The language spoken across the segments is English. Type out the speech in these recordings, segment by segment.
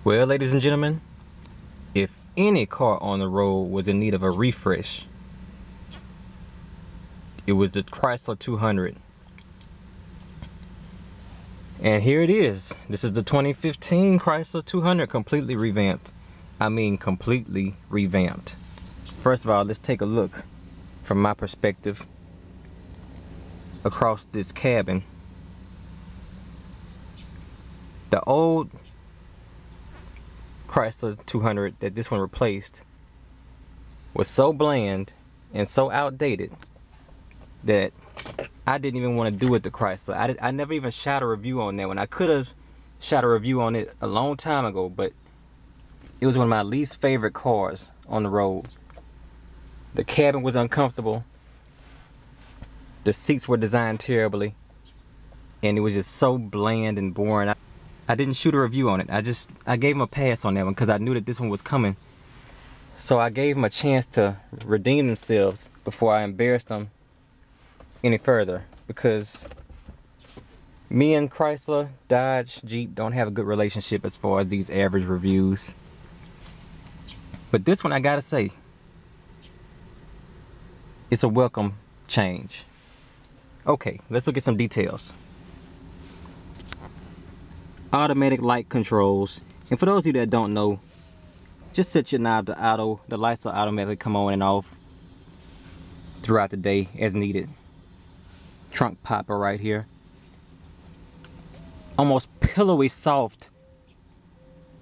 Well, ladies and gentlemen, if any car on the road was in need of a refresh, it was the Chrysler 200. And here it is. This is the 2015 Chrysler 200, completely revamped. I mean, completely revamped. First of all, let's take a look from my perspective across this cabin. The old Chrysler 200 that this one replaced was so bland and so outdated that I didn't even want to do it to Chrysler. I never even shot a review on that one. I could have shot a review on it a long time ago, but it was one of my least favorite cars on the road. The cabin was uncomfortable. The seats were designed terribly, and it was just so bland and boring. I didn't shoot a review on it. I gave them a pass on that one because I knew that this one was coming. So I gave them a chance to redeem themselves before I embarrassed them any further, because me and Chrysler, Dodge, Jeep don't have a good relationship as far as these average reviews. But this one, I gotta say, it's a welcome change. Okay, let's look at some details. Automatic light controls, and for those of you that don't know, just set your knob to auto. The lights will automatically come on and off throughout the day as needed. Trunk popper right here. Almost pillowy soft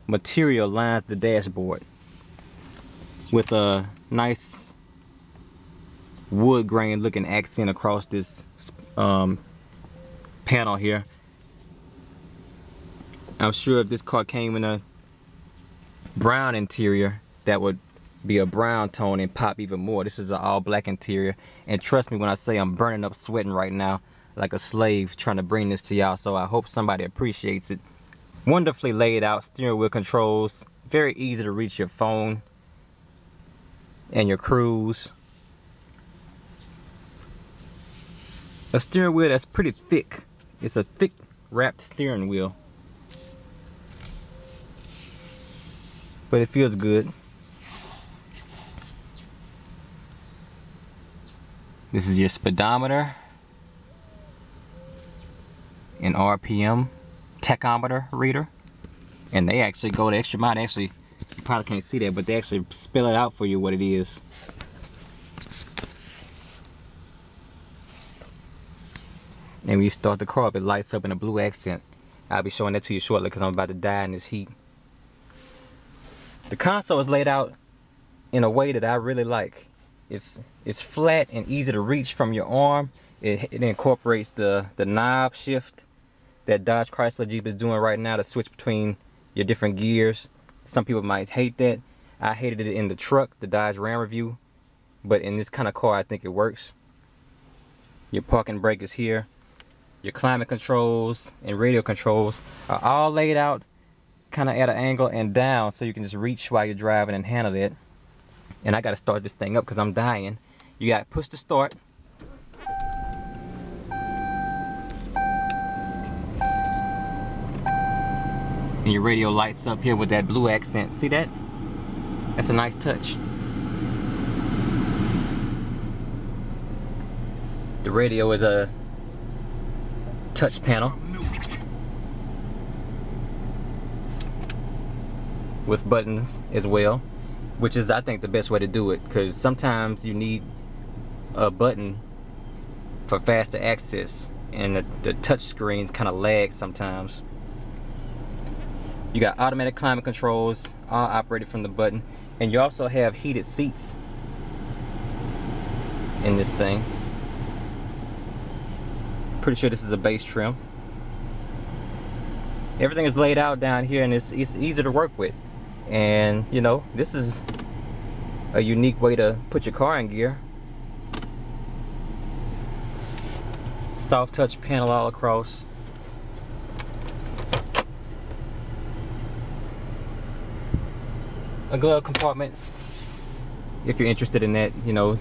material lines the dashboard with a nice wood grain looking accent across this panel here. I'm sure if this car came in a brown interior, that would be a brown tone and pop even more. This is an all black interior, and trust me when I say I'm burning up sweating right now like a slave trying to bring this to y'all, so I hope somebody appreciates it. Wonderfully laid out steering wheel controls, very easy to reach your phone and your cruise. A steering wheel that's pretty thick. It's a thick wrapped steering wheel, but it feels good. This is your speedometer and RPM tachometer reader, and they actually go the extra mile. Actually, you probably can't see that, but they actually spell it out for you what it is. And when you start the car up, it lights up in a blue accent. I'll be showing that to you shortly because I'm about to die in this heat. The console is laid out in a way that I really like. It's flat and easy to reach from your arm. It incorporates the knob shift that Dodge, Chrysler, Jeep is doing right now to switch between your different gears. Some people might hate that. I hated it in the truck, the Dodge Ram Review, but in this kind of car I think it works. Your parking brake is here. Your climate controls and radio controls are all laid out kind of at an angle and down, so you can just reach while you're driving and handle it. And I got to start this thing up because I'm dying. You got to push to start. And your radio lights up here with that blue accent. See that? That's a nice touch. The radio is a touch panel with buttons as well, which is, I think, the best way to do it, because sometimes you need a button for faster access, and the touch screens kind of lag sometimes. You got automatic climate controls, all operated from the button, and you also have heated seats in this thing. Pretty sure this is a base trim. Everything is laid out down here, and it's easy to work with. And you know, this is a unique way to put your car in gear. Soft touch panel all across. A glove compartment if you're interested in that. You know,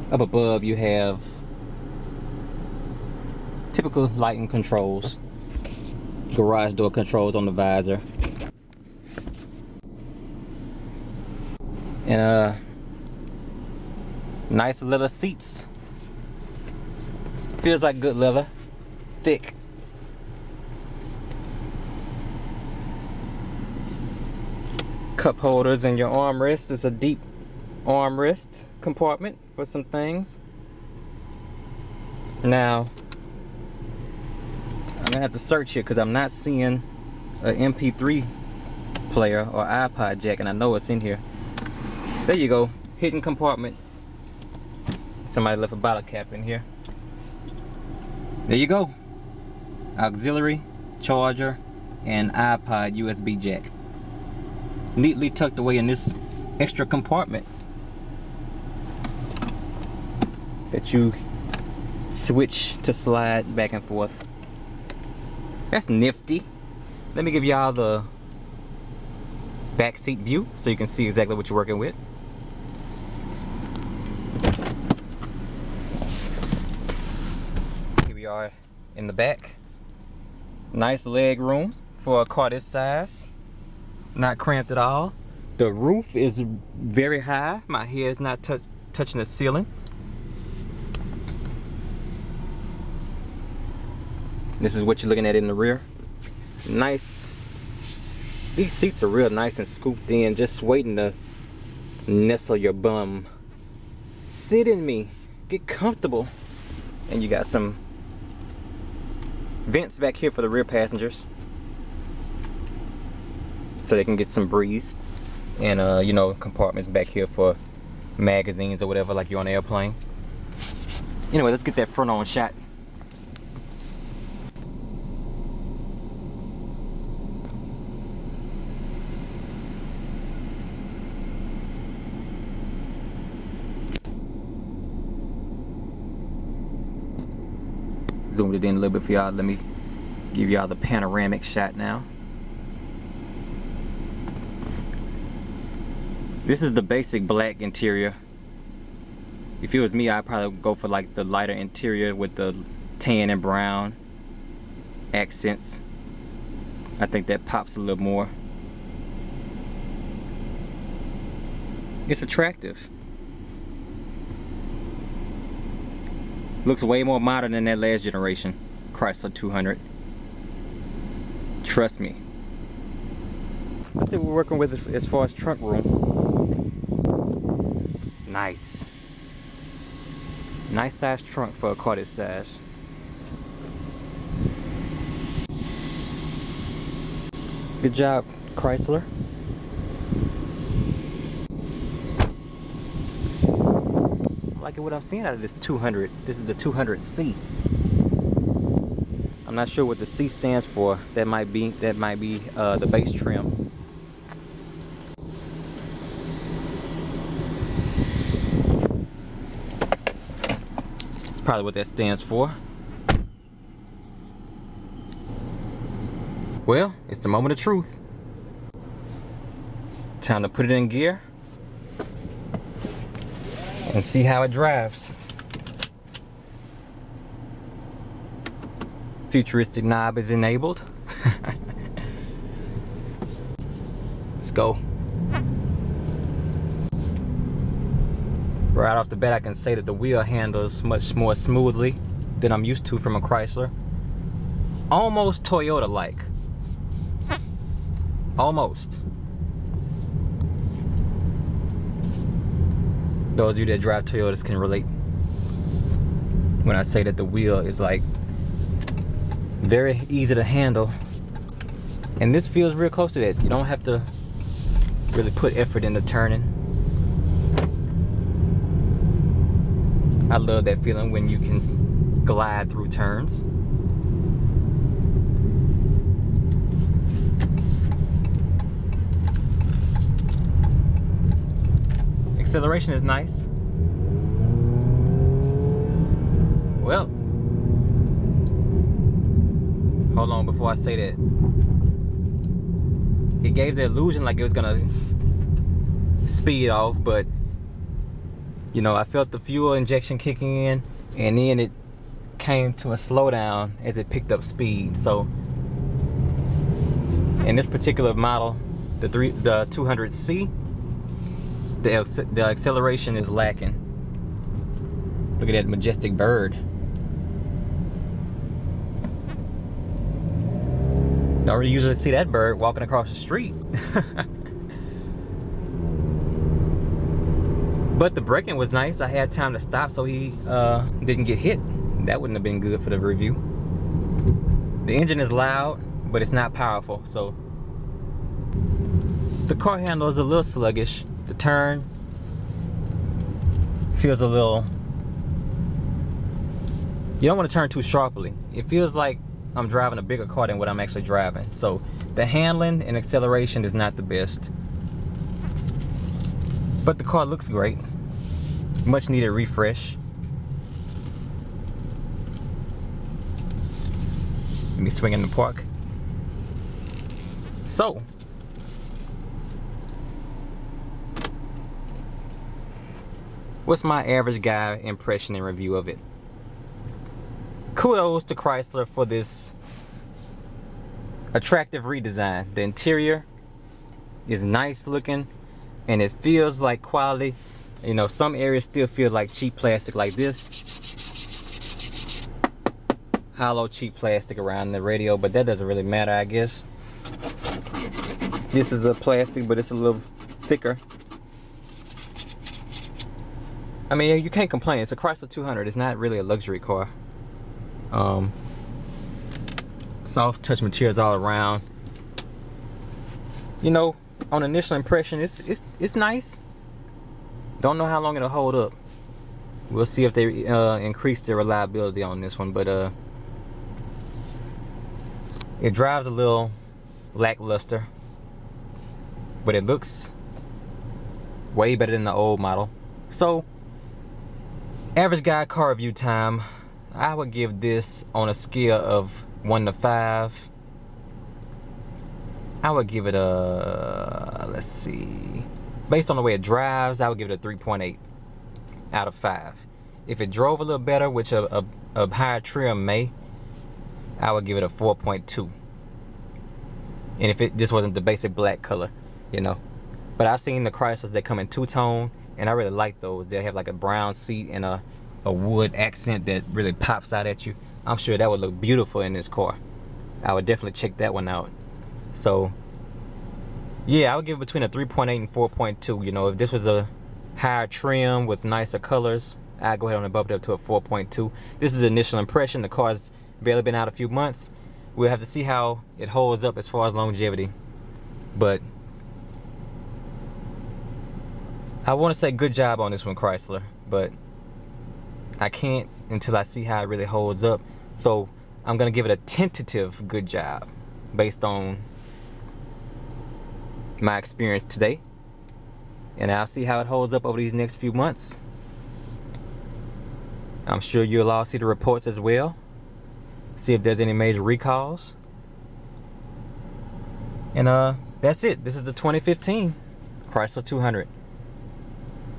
up above you have typical lighting controls, garage door controls on the visor. And nice leather seats. Feels like good leather. Thick. Cup holders and your armrest. There's a deep armrest compartment for some things. Now, I'm gonna have to search here because I'm not seeing an MP3 player or iPod jack, and I know it's in here. There you go, hidden compartment. Somebody left a bottle cap in here. There you go. Auxiliary, charger, and iPod USB jack. Neatly tucked away in this extra compartment that you switch to slide back and forth. That's nifty. Let me give y'all the back seat view so you can see exactly what you're working with. Here we are in the back. Nice leg room for a car this size. Not cramped at all. The roof is very high. My head is not touching the ceiling. This is what you're looking at in the rear. Nice. These seats are real nice and scooped in, just waiting to nestle your bum. Sit in me, get comfortable. And you got some vents back here for the rear passengers, so they can get some breeze. And you know, compartments back here for magazines or whatever, like you're on an airplane. Anyway, let's get that front on shot. Zoomed it in a little bit for y'all. Let me give y'all the panoramic shot now. This is the basic black interior. If it was me, I'd probably go for like the lighter interior with the tan and brown accents. I think that pops a little more. It's attractive. Looks way more modern than that last generation Chrysler 200. Trust me. Let's see what we're working with as far as trunk room. Nice. Nice size trunk for a car this size. Good job, Chrysler. I'm liking what I'm seeing out of this 200. This is the 200C. I'm not sure what the C stands for. That might be the base trim. That's probably what that stands for. Well, it's the moment of truth. Time to put it in gear and see how it drives. Futuristic knob is enabled. Let's go. Right off the bat, I can say that the wheel handles much more smoothly than I'm used to from a Chrysler. Almost Toyota-like. Almost. Those of you that drive Toyotas can relate when I say that the wheel is like very easy to handle, and this feels real close to that. You don't have to really put effort into turning. I love that feeling when you can glide through turns. Acceleration is nice. Well, hold on before I say that. It gave the illusion like it was gonna speed off, but you know, I felt the fuel injection kicking in, and then it came to a slowdown as it picked up speed. So in this particular model, the 200C, the acceleration is lacking. Look at that majestic bird. Don't really usually see that bird walking across the street. But the braking was nice. I had time to stop so he didn't get hit. That wouldn't have been good for the review. The engine is loud, but it's not powerful. So the car handle is a little sluggish. The turn feels a little... You don't want to turn too sharply. It feels like I'm driving a bigger car than what I'm actually driving. So the handling and acceleration is not the best. But the car looks great. Much needed refresh. Let me swing in the park. So, what's my average guy impression and review of it? Kudos to Chrysler for this attractive redesign. The interior is nice looking and it feels like quality. You know, some areas still feel like cheap plastic like this. Hollow cheap plastic around the radio, but that doesn't really matter, I guess. This is a plastic, but it's a little thicker. I mean, you can't complain. It's a Chrysler 200. It's not really a luxury car. Soft touch materials all around. You know, on initial impression, it's nice. Don't know how long it'll hold up. We'll see if they increase the reliability on this one, but it drives a little lackluster, but it looks way better than the old model. So, average guy car review time, I would give this on a scale of 1 to 5. I would give it a, let's see, based on the way it drives, I would give it a 3.8 out of 5. If it drove a little better, which a higher trim may, I would give it a 4.2. And if this wasn't the basic black color, you know. But I've seen the Chryslers that come in two-tone, and I really like those. They have like a brown seat and a wood accent that really pops out at you. I'm sure that would look beautiful in this car. I would definitely check that one out. So, yeah, I would give it between a 3.8 and 4.2. You know, if this was a higher trim with nicer colors, I'd go ahead and bump it up to a 4.2. This is the initial impression. The car's barely been out a few months. We'll have to see how it holds up as far as longevity. But I want to say good job on this one, Chrysler. But I can't until I see how it really holds up. So I'm going to give it a tentative good job based on my experience today. And I'll see how it holds up over these next few months. I'm sure you'll all see the reports as well. See if there's any major recalls. And that's it. This is the 2015 Chrysler 200.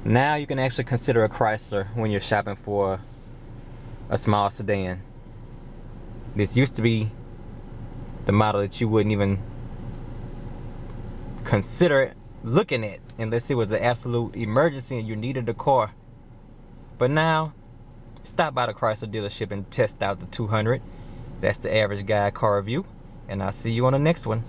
Now you can actually consider a Chrysler when you're shopping for a small sedan. This used to be the model that you wouldn't even consider looking at unless it was an absolute emergency and you needed a car. But now, stop by the Chrysler dealership and test out the 200. That's the average guy car review, and I'll see you on the next one.